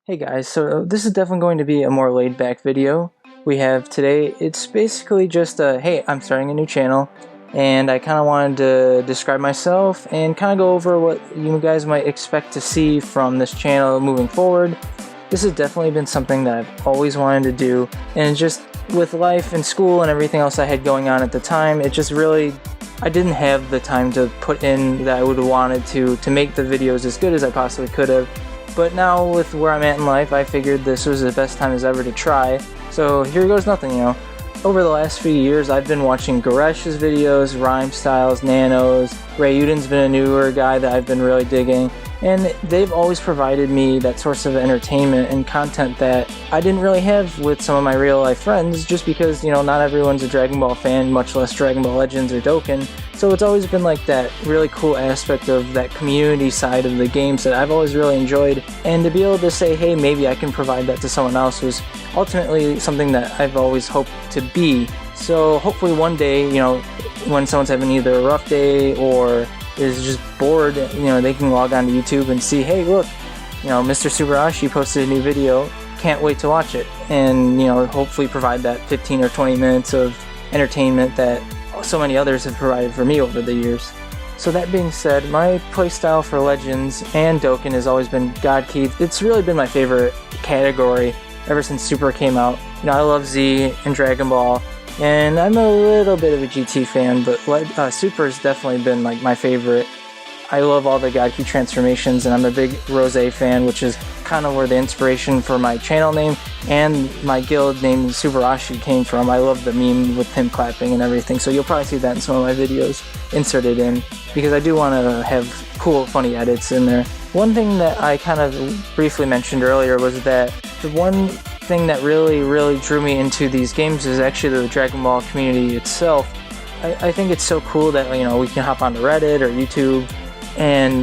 Hey guys, so this is definitely going to be a more laid back video we have today. It's basically just a, hey, I'm starting a new channel and I kind of wanted to describe myself and kind of go over what you guys might expect to see from this channel moving forward. This has definitely been something that I've always wanted to do, and just with life and school and everything else I had going on at the time, it just really, I didn't have the time to put in that I would have wanted to make the videos as good as I possibly could have. But now with where I'm at in life, I figured this was the best time as ever to try. So here goes nothing, you know. Over the last few years, I've been watching Goresh's videos, Rhyme Styles, Nanos. Ray Uden's been a newer guy that I've been really digging. And they've always provided me that source of entertainment and content that I didn't really have with some of my real life friends, just because, you know, not everyone's a Dragon Ball fan, much less Dragon Ball Legends or Dokkan. So it's always been like that really cool aspect of that community side of the games that I've always really enjoyed. And to be able to say, hey, maybe I can provide that to someone else was ultimately something that I've always hoped to be. So hopefully one day, you know, when someone's having either a rough day or is just bored, you know, they can log on to YouTube and see, hey, look, you know, Mr. Subarashi posted a new video, can't wait to watch it, and, you know, hopefully provide that 15 or 20 minutes of entertainment that so many others have provided for me over the years. So that being said, my playstyle for Legends and Dokkan has always been God Key. It's really been my favorite category ever since Super came out. You know, I love Z and Dragon Ball, and I'm a little bit of a GT fan, but Super's definitely been like my favorite. I love all the God Key transformations, and I'm a big Rose fan, which is kind of where the inspiration for my channel name and my guild name Subarashi came from. I love the meme with him clapping and everything, so you'll probably see that in some of my videos inserted in, because I do want to have cool, funny edits in there. One thing that I kind of briefly mentioned earlier was that the one thing that really drew me into these games is actually the Dragon Ball community itself. I think it's so cool that, you know, we can hop onto Reddit or YouTube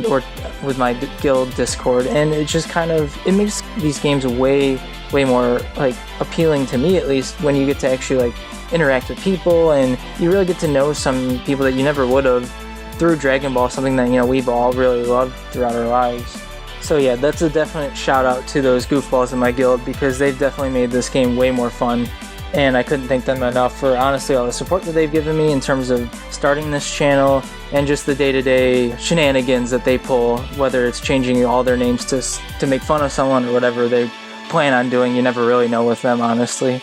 or with my guild Discord, and it just kind of, it makes these games way more like appealing to me, at least, when you get to actually like interact with people and you really get to know some people that you never would have through Dragon Ball, something that, you know, we've all really loved throughout our lives. So yeah, that's a definite shout out to those goofballs in my guild, because they've definitely made this game way more fun, and I couldn't thank them enough for honestly all the support that they've given me in terms of starting this channel and just the day-to-day shenanigans that they pull, whether it's changing all their names to make fun of someone or whatever they plan on doing. You never really know with them, honestly.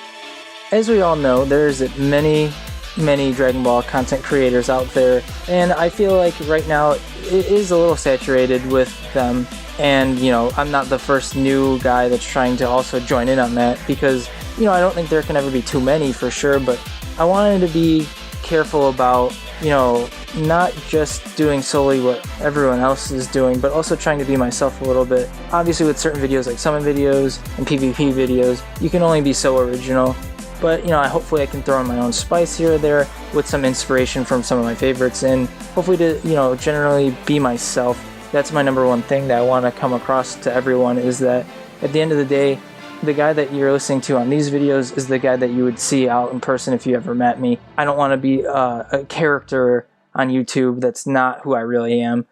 As we all know, there's many Dragon Ball content creators out there, and I feel like right now it is a little saturated with them. And, you know, I'm not the first new guy that's trying to also join in on that, because, you know, I don't think there can ever be too many for sure, but I wanted to be careful about, you know, not just doing solely what everyone else is doing, but also trying to be myself a little bit. Obviously with certain videos like summon videos and PvP videos, you can only be so original, but, you know, hopefully I can throw in my own spice here or there with some inspiration from some of my favorites, and hopefully to, you know, generally be myself. That's my number one thing that I want to come across to everyone, is that at the end of the day, the guy that you're listening to on these videos is the guy that you would see out in person if you ever met me. I don't want to be a character on YouTube that's not who I really am.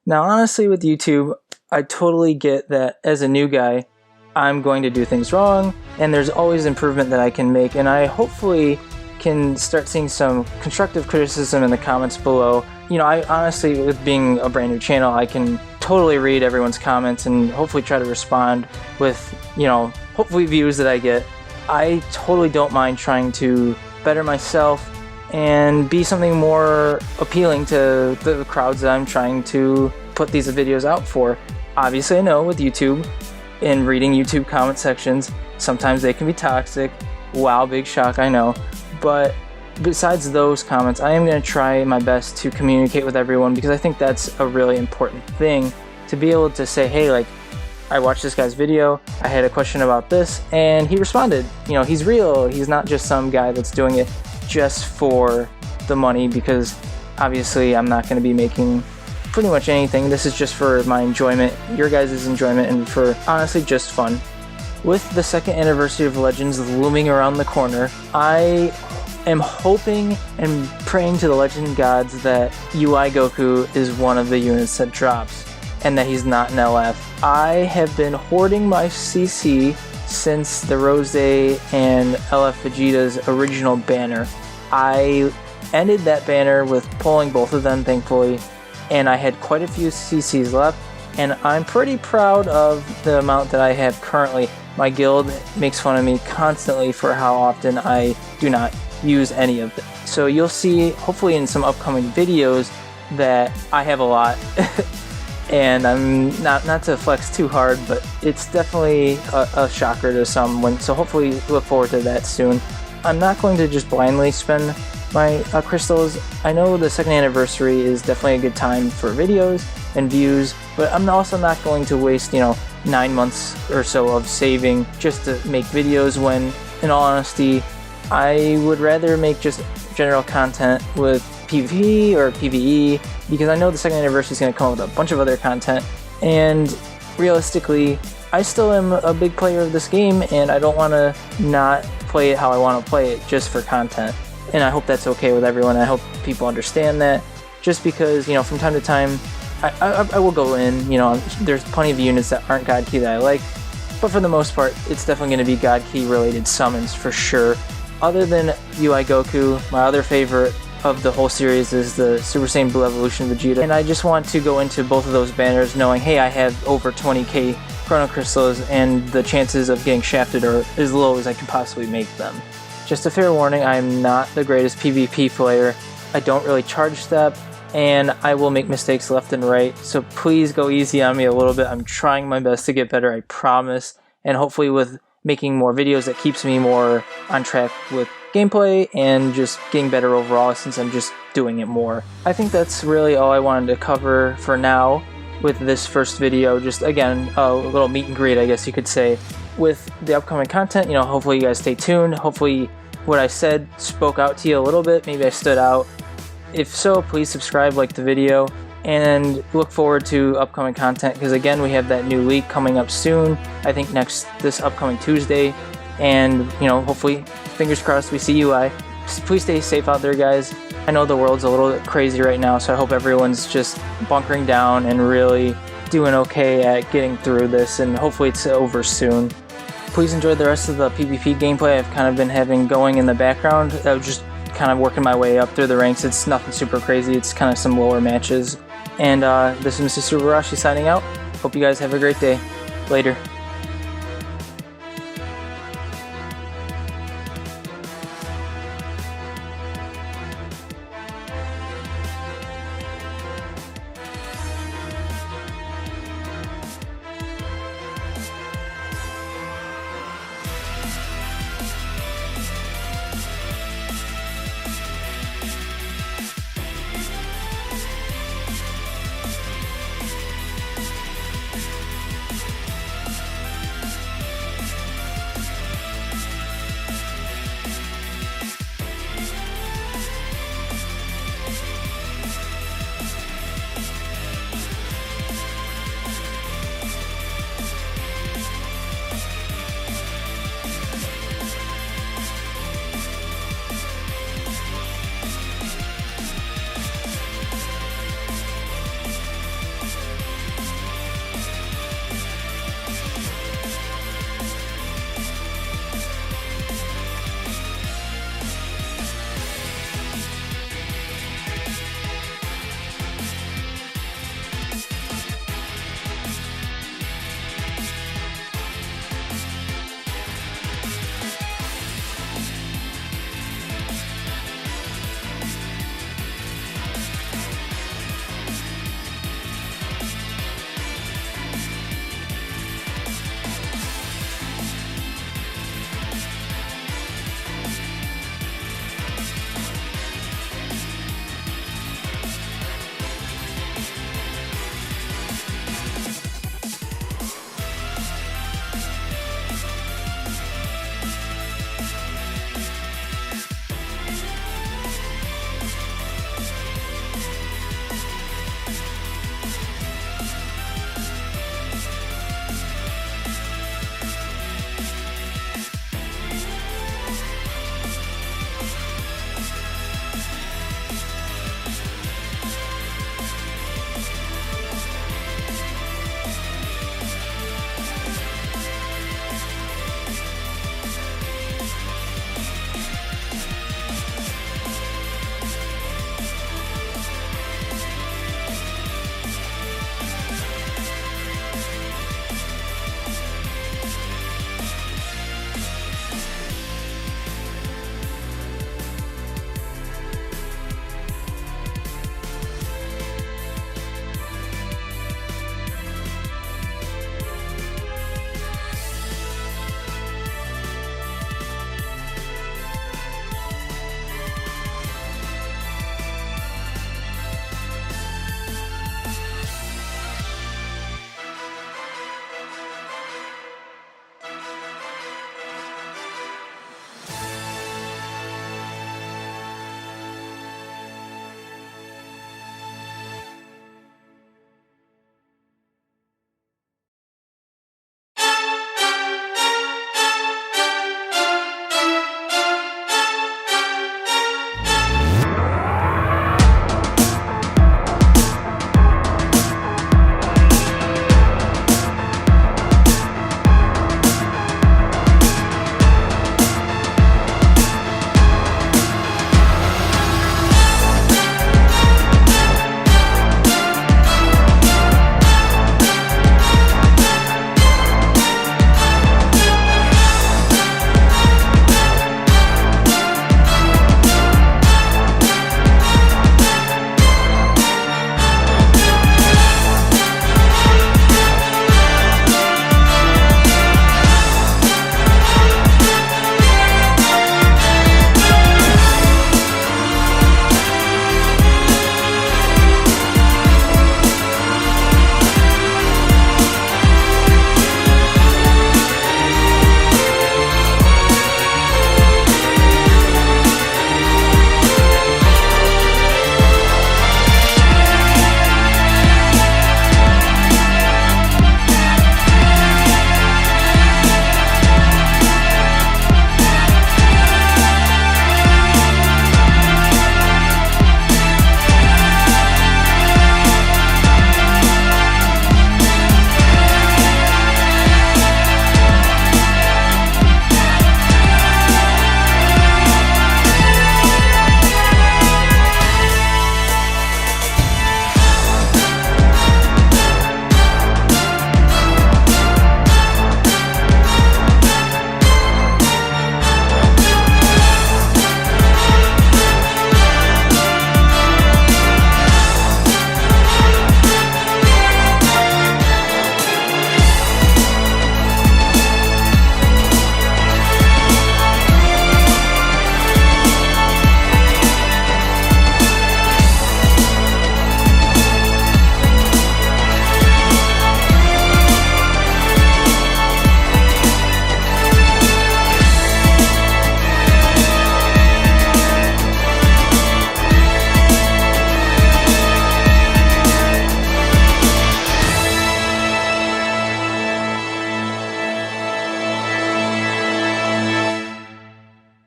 Now, honestly, with YouTube, I totally get that as a new guy, I'm going to do things wrong, and there's always improvement that I can make, and I hopefully can start seeing some constructive criticism in the comments below. You know, I honestly, with being a brand new channel, I can totally read everyone's comments and hopefully try to respond with, you know, hopefully views that I get. I totally don't mind trying to better myself and be something more appealing to the crowds that I'm trying to put these videos out for. Obviously, I know with YouTube and reading YouTube comment sections, sometimes they can be toxic. Wow, big shock, I know. But besides those comments, I am going to try my best to communicate with everyone, because I think that's a really important thing, to be able to say, hey, like, I watched this guy's video, I had a question about this, and he responded. You know, he's real. He's not just some guy that's doing it just for the money, because obviously I'm not going to be making pretty much anything. This is just for my enjoyment, your guys' enjoyment, and for honestly just fun. With the 2nd anniversary of Legends looming around the corner, I am hoping and praying to the legend gods that UI Goku is one of the units that drops. and that he's not an LF. I have been hoarding my CC since the Rose and LF Vegeta's original banner. I ended that banner with pulling both of them, thankfully, and I had quite a few CCs left, and I'm pretty proud of the amount that I have currently. My guild makes fun of me constantly for how often I do not use any of them. So you'll see, hopefully in some upcoming videos, that I have a lot. And I'm not to flex too hard, but it's definitely a shocker to some. So hopefully look forward to that soon. I'm not going to just blindly spend my crystals. I know the 2nd anniversary is definitely a good time for videos and views, but I'm also not going to waste 9 months or so of saving just to make videos, when in all honesty I would rather make just general content with PvP or PvE, because I know the 2nd anniversary is going to come up with a bunch of other content, and realistically I still am a big player of this game, and I don't want to not play it how I want to play it just for content. And I hope that's okay with everyone. I hope people understand that, just because from time to time I will go in, there's plenty of units that aren't God Key that I like, but for the most part it's definitely going to be God Key related summons for sure. Other than UI Goku, my other favorite of the whole series is the Super Saiyan Blue Evolution Vegeta, and I just want to go into both of those banners knowing, hey, I have over 20k Chrono Crystals, and the chances of getting shafted are as low as I can possibly make them. Just a fair warning, I'm not the greatest PvP player. I don't really charge step, and I will make mistakes left and right, so please go easy on me a little bit. I'm trying my best to get better, I promise, and hopefully with making more videos that keeps me more on track with gameplay and just getting better overall, since I'm just doing it more. I think that's really all I wanted to cover for now with this first video. Just again, a little meet and greet, I guess you could say, with the upcoming content. Hopefully you guys stay tuned. Hopefully what I said spoke out to you a little bit. Maybe I stood out. If so, please subscribe, like the video, and look forward to upcoming content, because again, we have that new leak coming up soon. I think this upcoming Tuesday, and hopefully, fingers crossed, we see UI. Please stay safe out there, guys. I know the world's a little bit crazy right now, so I hope everyone's just bunkering down and really doing okay at getting through this, and hopefully it's over soon. Please enjoy the rest of the PvP gameplay I've kind of been having going in the background. I was just kind of working my way up through the ranks. It's nothing super crazy, it's kind of some lower matches. And this is Mr. Subarashi signing out. Hope you guys have a great day. Later.